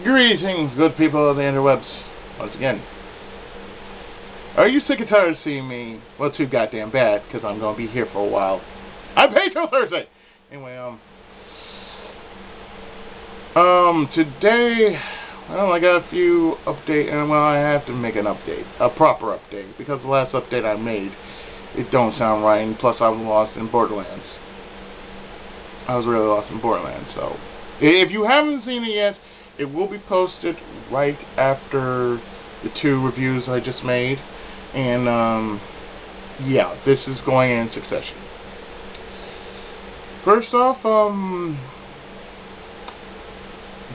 Greetings, good people of the interwebs. Once again, are you sick and tired of seeing me? Well, too goddamn bad, because I'm going to be here for a while. I'm paid till Thursday! Anyway, today, well, I got a few updates, and well, I have to make an update, a proper update, because the last update I made, it don't sound right, and plus I was lost in Borderlands. I was really lost in Borderlands, so if you haven't seen it yet, it will be posted right after the 2 reviews I just made, and yeah, this is going in succession. First off,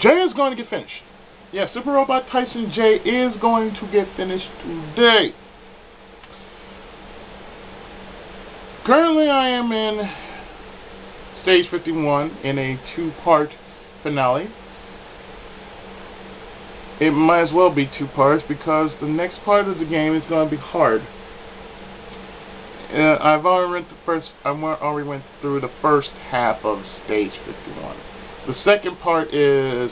Jay is going to get finished. Yeah, Super Robot Tyson J is going to get finished today. Currently, I am in Stage 51 in a 2-part finale. It might as well be 2 parts because the next part of the game is going to be hard. I've already went through the first half of Stage 51. The second part is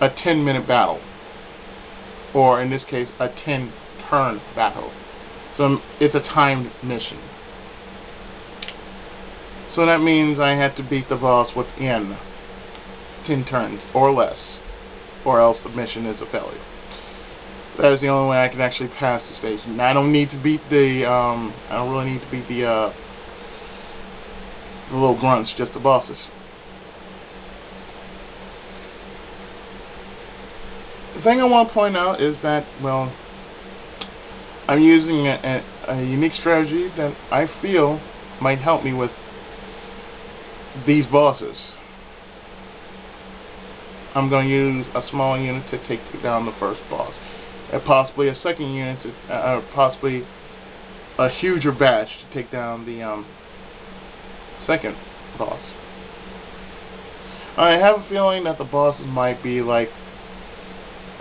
a 10-minute battle, or in this case, a 10-turn battle. So it's a timed mission. So that means I have to beat the boss within 10 turns or less, or else the mission is a failure. That is the only way I can actually pass the stage. And I don't need to beat the I don't really need to beat the little grunts, just the bosses. The thing I want to point out is that, well, I'm using a unique strategy that I feel might help me with these bosses. I'm going to use a small unit to take down the first boss, and possibly a second unit, possibly a huger batch to take down the second boss. I have a feeling that the bosses might be like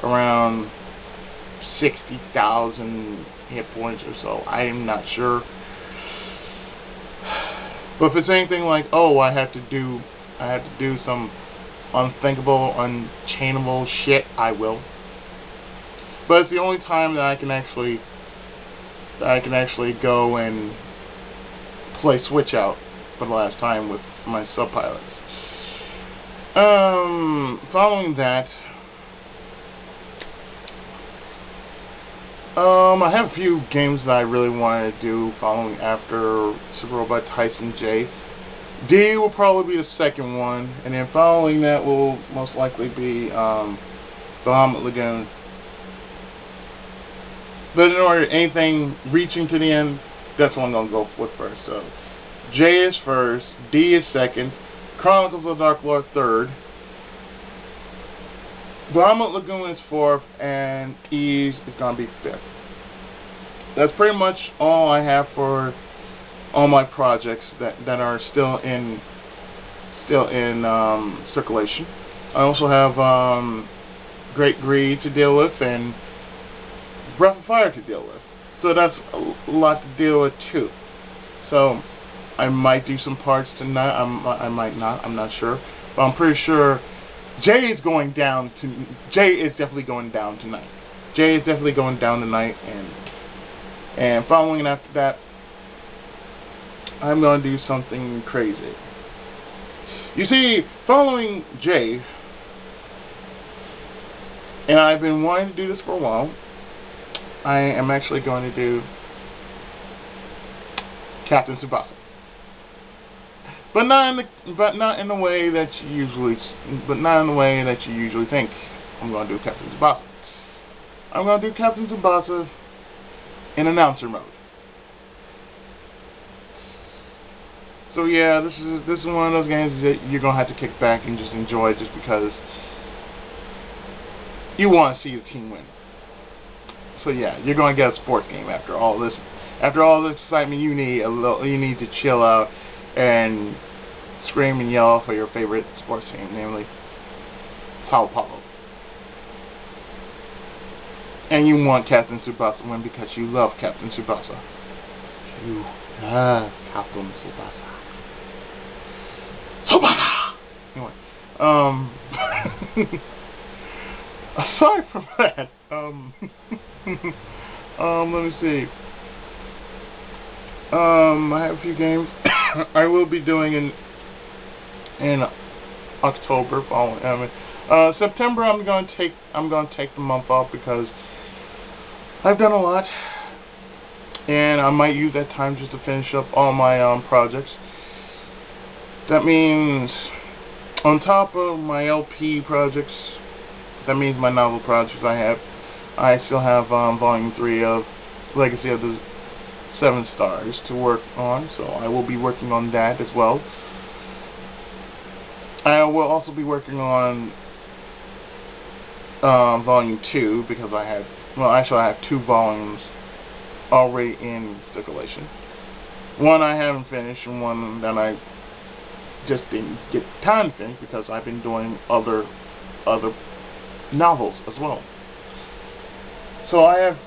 around 60,000 hit points or so. I am not sure. But if it's anything like, oh, I have to do some unthinkable, unchainable shit, I will. But it's the only time that I can actually go and play Switch Out for the last time with my subpilots. Following that, I have a few games that I really want to do following after Super Robot Tyson J. D will probably be the second one, and then following that will most likely be Bahamut Lagoon. But in order anything reaching to the end, that's what I'm going to go with first. So J is first, D is second, Chronicles of the Dark Lord third, Bahamut Lagoon is fourth, and Ys is going to be fifth. That's pretty much all I have for all my projects that are still in circulation. I also have Great Greed to deal with and Breath of Fire to deal with. So that's a lot to deal with too. So I might do some parts tonight. I might not. I'm not sure. But I'm pretty sure Jay is definitely going down tonight. Jay is definitely going down tonight, and following after that, I'm going to do something crazy. You see, following Jay, and I've been wanting to do this for a while, I am actually going to do Captain Tsubasa. But not in the way that you usually think I'm going to do Captain Tsubasa. I'm going to do Captain Tsubasa in announcer mode. So yeah, this is one of those games that you're gonna have to kick back and just enjoy, just because you want to see the team win. So yeah, you're gonna get a sports game after all this. After all this excitement, you need to chill out and scream and yell for your favorite sports team, namely Sao Paulo. And you want Captain Tsubasa to win because you love Captain Tsubasa. You love Captain Tsubasa. Anyway, Um, aside from that, let me see. I have a few games I will be doing in October. September I'm going to take the month off because I've done a lot, and I might use that time just to finish up all my projects. That means, on top of my LP projects, that means my novel projects I still have Volume 3 of Legacy of the Seven Stars to work on, so I will be working on that as well. I will also be working on Volume 2 because I have 2 volumes already in circulation. One I haven't finished, and one that I just didn't get time to finish because I've been doing other novels as well. So I have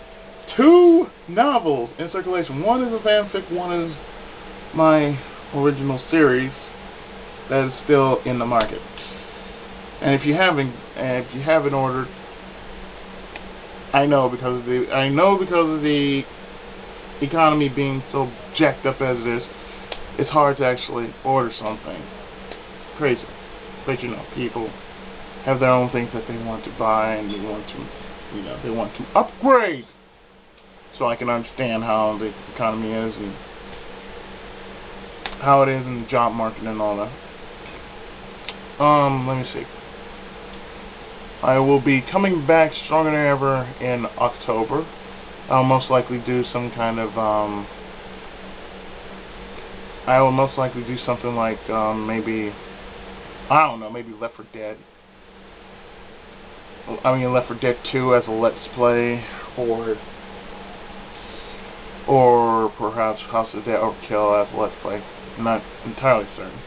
2 novels in circulation. One is a fanfic, one is my original series that is still in the market. And if you haven't ordered, I know because of the economy being so jacked up as it is, it's hard to actually order something. Crazy. But you know, people have their own things that they want to buy, and they want to upgrade. So I can understand how the economy is and how it is in the job market and all that. Let me see. I will be coming back stronger than ever in October. I'll most likely do some kind of I will most likely do something like maybe, I don't know, maybe Left 4 Dead. Left 4 Dead 2 as a Let's Play, or perhaps House of the Dead Overkill as a Let's Play. I'm not entirely certain.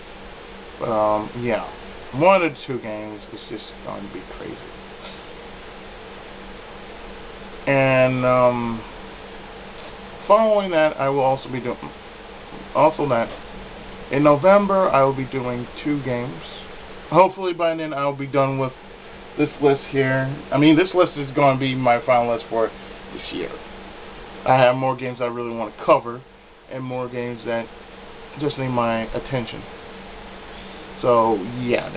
But yeah. One of the 2 games is just going to be crazy. And following that, I will also be doing in November I will be doing 2 games. Hopefully by then I'll be done with this list here. This list is going to be my final list for this year. I have more games I really want to cover, and more games that just need my attention. So yeah,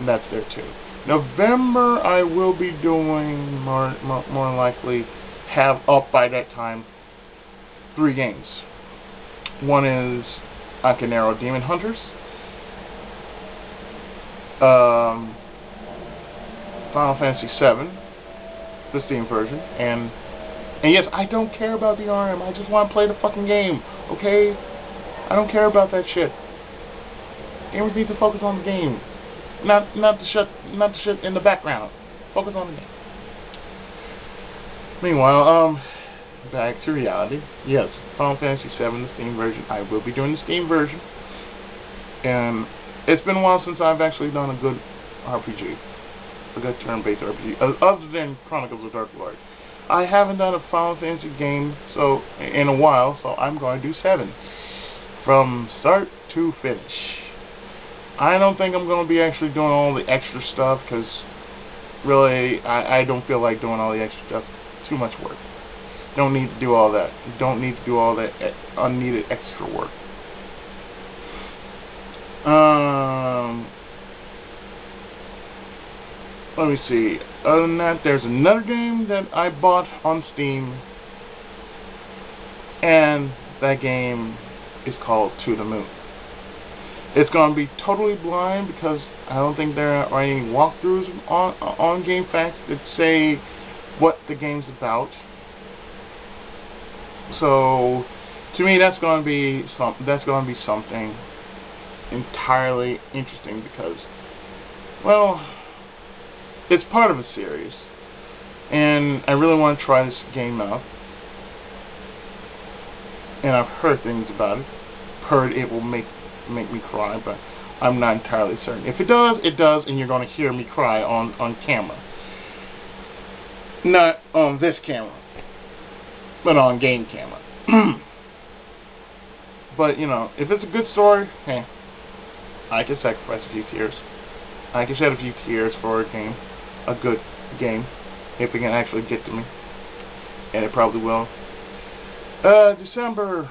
that's there too. November I will be doing more likely have up by that time 3 games. One is Akinero Demon Hunters, Final Fantasy VII, the Steam version, and yes, I don't care about the RM. I just want to play the fucking game, okay? I don't care about that shit. Gamers need to focus on the game, not the shit in the background. Focus on the game. Meanwhile, back to reality. Yes, Final Fantasy VII, the Steam version. I will be doing the Steam version, and it's been a while since I've actually done a good RPG, a good turn-based RPG, other than Chronicles of Dark Lord. I haven't done a Final Fantasy game in a while, so I'm going to do 7 from start to finish. I don't think I'm going to be actually doing all the extra stuff, because really, I don't feel like doing all the extra stuff. Too much work. Don't need to do all that. Don't need to do all that unneeded extra work. Let me see. Other than that, there's another game that I bought on Steam, and that game is called To the Moon. It's going to be totally blind because I don't think there are any walkthroughs on GameFAQs that say what the game's about. So, to me, that's going to be something entirely interesting because, well, it's part of a series, and I really want to try this game out. And I've heard things about it. Heard it will make me cry, but I'm not entirely certain. If it does, it does, and you're going to hear me cry on camera. Not on this camera, but on game camera. But, you know, if it's a good story, hey, I can sacrifice a few tears. I can shed a few tears for a game, a good game, if it can actually get to me, and it probably will. December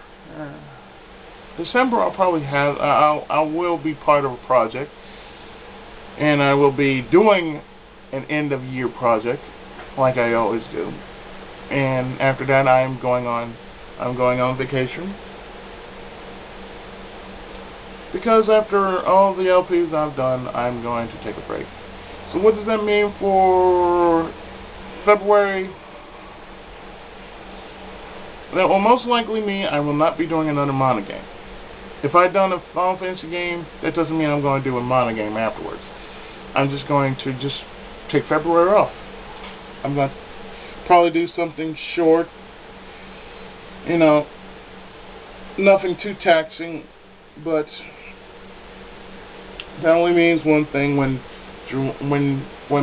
I'll probably have, I will be part of a project, and I will be doing an end of year project, like I always do. And after that, I'm going on vacation, because after all the LPs I've done, I'm going to take a break. So what does that mean for February? That will most likely mean I will not be doing another Mana game. If I've done a Final Fantasy game, that doesn't mean I'm going to do a Mana game afterwards. I'm just going to take February off. I'm going to probably do something short, you know, nothing too taxing, but that only means one thing. When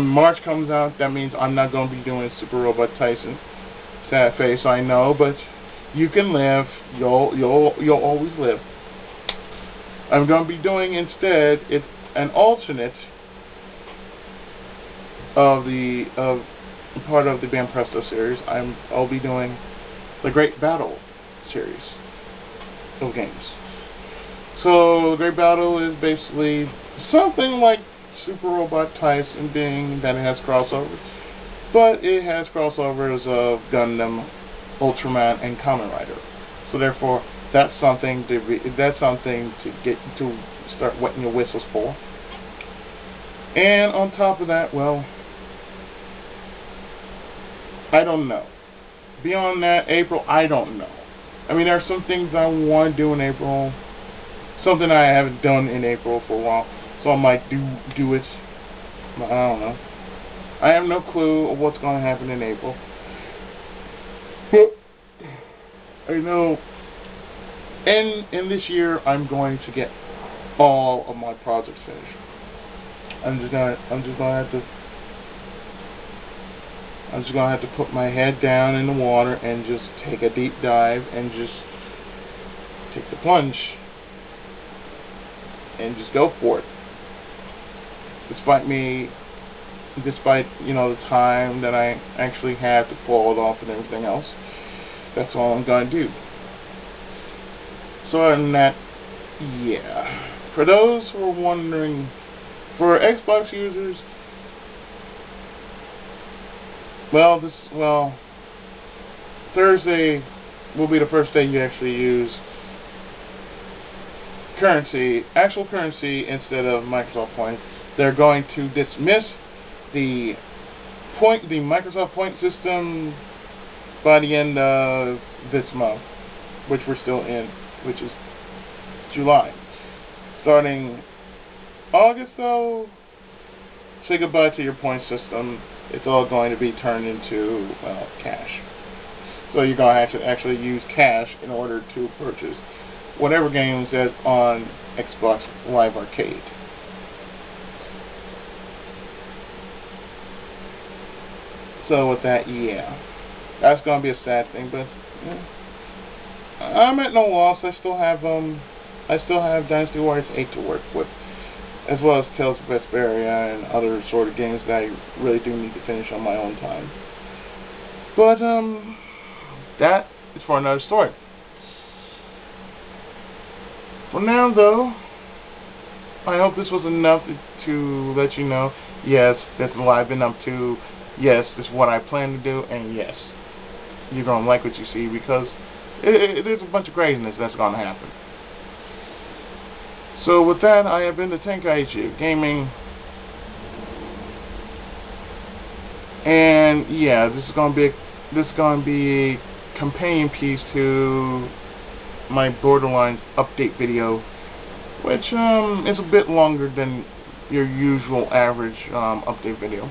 March comes out, that means I'm not going to be doing Super Robot Tyson. Sad face, I know, but you can live. You'll always live. I'm going to be doing instead an alternate of part of the Band Presto series. I'll be doing the Great Battle series of games. So the Great Battle is basically something like Super Robot Tyson, being that it has crossovers, but it has crossovers of Gundam, Ultraman, and Kamen Rider. So therefore, that's something to start wetting your whistles for. And on top of that, well, I don't know. Beyond that, April, I don't know. I mean, there are some things I want to do in April, something I haven't done in April for a while, so I might do it. I don't know. I have no clue of what's going to happen in April. But I know in this year I'm going to get all of my projects finished. I'm just gonna have to put my head down in the water and just take a deep dive and just take the plunge and just go for it. Despite you know, the time that I actually have to pull it off and everything else, that's all I'm gonna do. So other than that, yeah. For those who are wondering, for Xbox users, Thursday will be the first day you actually use actual currency instead of Microsoft points. They're going to dismiss the Microsoft point system by the end of this month, which we're still in, which is July. Starting August, though, say goodbye to your point system. It's all going to be turned into cash. So you're going to have to actually use cash in order to purchase whatever games that's on Xbox Live Arcade. So with that, yeah, that's going to be a sad thing, but yeah. I'm at no loss. I still have Dynasty Warriors 8 to work with, as well as Tales of Vesperia and other sort of games that I really do need to finish on my own time. But that is for another story. For now, though, I hope this was enough to let you know, yes, that's what I've been up to. Yes, this is what I plan to do, and yes, you're going to like what you see, because there's a bunch of craziness that's going to happen. So with that, I have been the Tenkaichi of Gaming, and yeah, this is going to be a companion piece to my Borderlands update video, which is a bit longer than your usual average update video.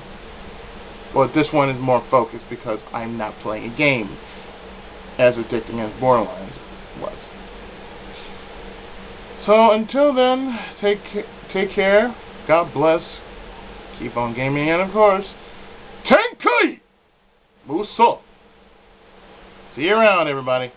But this one is more focused because I'm not playing a game as addicting as Borderlands was. So until then, take care, God bless, keep on gaming, and of course, Tenkai Muso! See you around, everybody.